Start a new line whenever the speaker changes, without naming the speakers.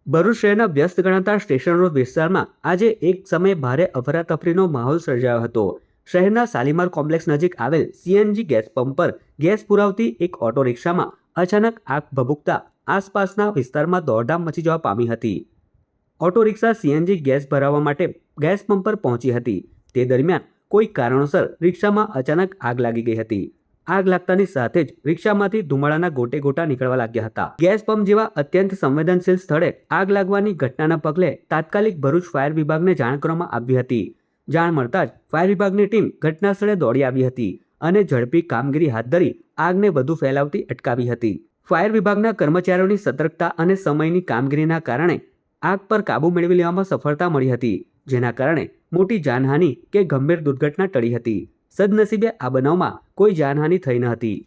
ભરૂચ શહેરના વ્યસ્ત ગણાતા સ્ટેશન રોડ વિસ્તારમાં આજે એક સમયે ભારે અફરાતફરીનો માહોલ સર્જાયો હતો. શહેરના શાલીમાર કોમ્પ્લેક્સ નજીક આવેલ સીએનજી ગેસ પંપ પર ગેસ પુરાવતી એક ઓટો રિક્ષામાં અચાનક આગ ભભૂકતા આસપાસના વિસ્તારમાં દોડધામ મચી જવા પામી હતી. ઓટો રિક્ષા સીએનજી ગેસ ભરાવવા માટે ગેસ પંપ પર પહોંચી હતી. તે દરમિયાન કોઈ કારણોસર રિક્ષામાં અચાનક આગ લાગી ગઈ હતી. આગ લાગતાની સાથે જ રિક્ષામાંથી ધુમાડાના ગોટે ગોટા નીકળવા લાગ્યા હતા. ગેસ પંપ જેવા અત્યંત સંવેદનશીલ સ્થળે આગ લાગવાની ઘટનાના પગલે તાત્કાલિક ભરૂચ ફાયર વિભાગને જાણ કરવામાં આવી હતી. જાણ મળતા જ ફાયર વિભાગની ટીમ ઘટના સ્થળે દોડી આવી હતી અને ઝડપી કામગીરી હાથ ધરી આગને વધુ ફેલાવતી અટકાવી હતી. ફાયર વિભાગના કર્મચારીઓની સતર્કતા અને સમયની કામગીરીના કારણે આગ પર કાબુ મેળવી લેવામાં સફળતા મળી હતી, જેના કારણે મોટી જાનહાનિ કે ગંભીર દુર્ઘટના ટળી હતી. સદનસીબે આ બનાવમાં કોઈ જાનહાનિ થઈ ન હતી.